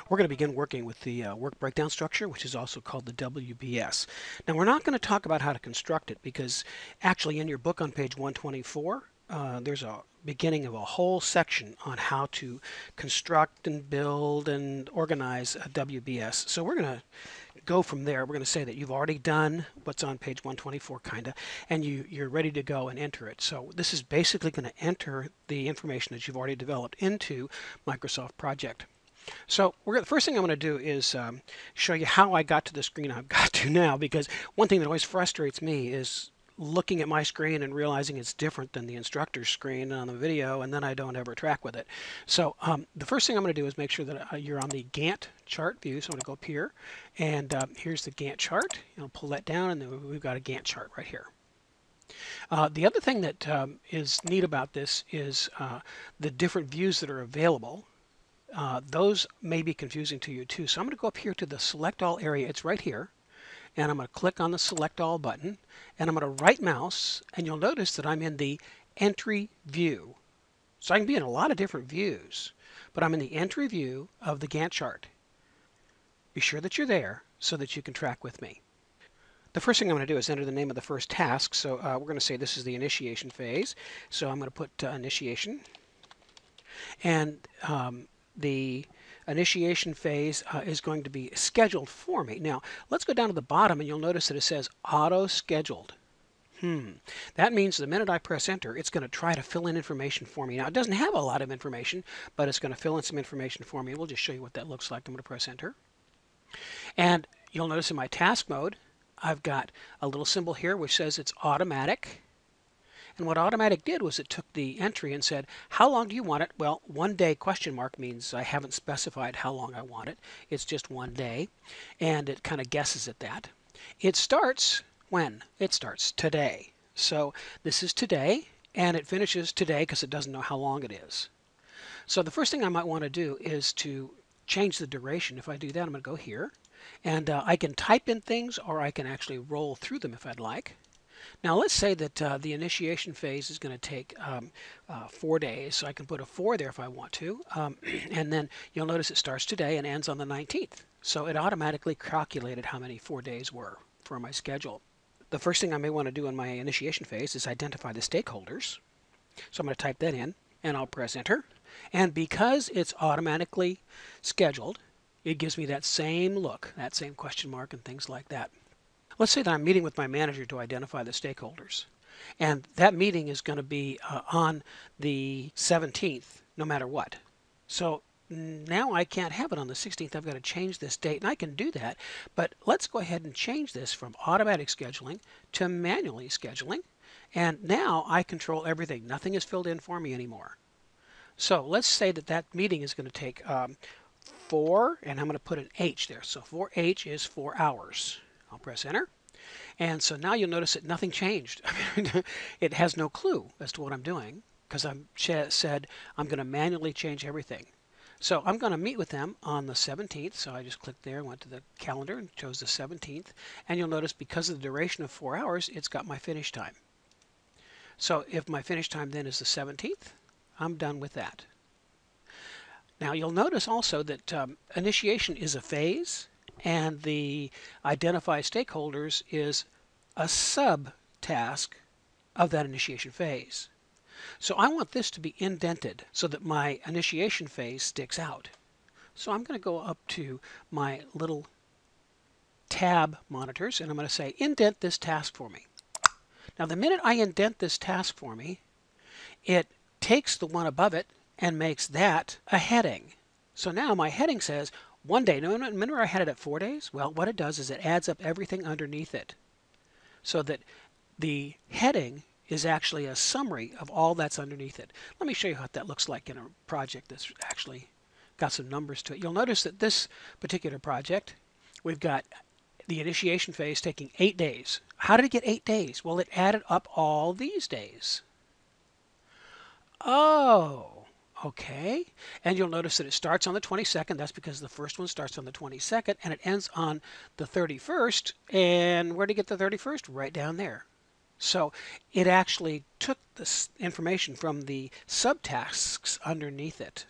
We're going to begin working with the work breakdown structure, which is also called the WBS. Now, we're not going to talk about how to construct it because actually in your book on page 124, there's a beginning of a whole section on how to construct and build and organize a WBS. So we're going to go from there. We're going to say that you've already done what's on page 124, kind of, and you're ready to go and enter it. So this is basically going to enter the information that you've already developed into Microsoft Project. So the first thing I'm going to do is show you how I got to the screen I've got to now, because one thing that always frustrates me is looking at my screen and realizing it's different than the instructor's screen on the video, and then I don't ever track with it. So the first thing I'm going to do is make sure that you're on the Gantt chart view. So I'm going to go up here, and here's the Gantt chart. I'll pull that down, and then we've got a Gantt chart right here. The other thing that is neat about this is the different views that are available. Those may be confusing to you too. So I'm going to go up here to the Select All area. It's right here. And I'm going to click on the Select All button. And I'm going to right mouse. And you'll notice that I'm in the Entry View. So I can be in a lot of different views. But I'm in the Entry View of the Gantt chart. Be sure that you're there so that you can track with me. The first thing I'm going to do is enter the name of the first task. So we're going to say this is the initiation phase. So I'm going to put initiation. And the initiation phase is going to be scheduled for me. Now, let's go down to the bottom, and you'll notice that it says auto-scheduled. That means the minute I press enter, it's going to try to fill in information for me. Now, it doesn't have a lot of information, but it's going to fill in some information for me. We'll just show you what that looks like. I'm going to press enter. And you'll notice in my task mode, I've got a little symbol here which says it's automatic. And what automatic did was it took the entry and said, how long do you want it? Well, 1 day question mark means I haven't specified how long I want it. It's just 1 day. And it kind of guesses at that. It starts when? It starts today. So this is today, and it finishes today because it doesn't know how long it is. So the first thing I might want to do is to change the duration. If I do that, I'm going to go here. And I can type in things, or I can actually roll through them if I'd like. Now let's say that the initiation phase is going to take 4 days, so I can put a 4 there if I want to, and then you'll notice it starts today and ends on the 19th. So it automatically calculated how many 4 days were for my schedule. The first thing I may want to do in my initiation phase is identify the stakeholders. So I'm going to type that in, and I'll press enter. And because it's automatically scheduled, it gives me that same look, that same question mark and things like that. Let's say that I'm meeting with my manager to identify the stakeholders. And that meeting is going to be on the 17th, no matter what. So now I can't have it on the 16th. I've got to change this date, and I can do that. But let's go ahead and change this from automatic scheduling to manually scheduling. And now I control everything. Nothing is filled in for me anymore. So let's say that that meeting is going to take 4, and I'm going to put an H there. So 4H is 4 hours. I'll press enter. And so now you'll notice that nothing changed. It has no clue as to what I'm doing because I've said I'm going to manually change everything. So I'm going to meet with them on the 17th. So I just clicked there, went to the calendar, and chose the 17th. And you'll notice because of the duration of 4 hours, it's got my finish time. So if my finish time then is the 17th, I'm done with that. Now you'll notice also that initiation is a phase, and the identify stakeholders is a sub-task of that initiation phase. So I want this to be indented so that my initiation phase sticks out. So I'm going to go up to my little tab monitors, and I'm going to say indent this task for me. Now the minute I indent this task for me, it takes the one above it and makes that a heading. So now my heading says 1 day. Now, remember I had it at 4 days? Well, what it does is it adds up everything underneath it so that the heading is actually a summary of all that's underneath it. Let me show you what that looks like in a project that's actually got some numbers to it. You'll notice that this particular project, we've got the initiation phase taking 8 days. How did it get 8 days? Well, it added up all these days. Oh, Okay, and you'll notice that it starts on the 22nd. That's because the first one starts on the 22nd and it ends on the 31st. And where to get the 31st? Right down there. So it actually took this information from the subtasks underneath it.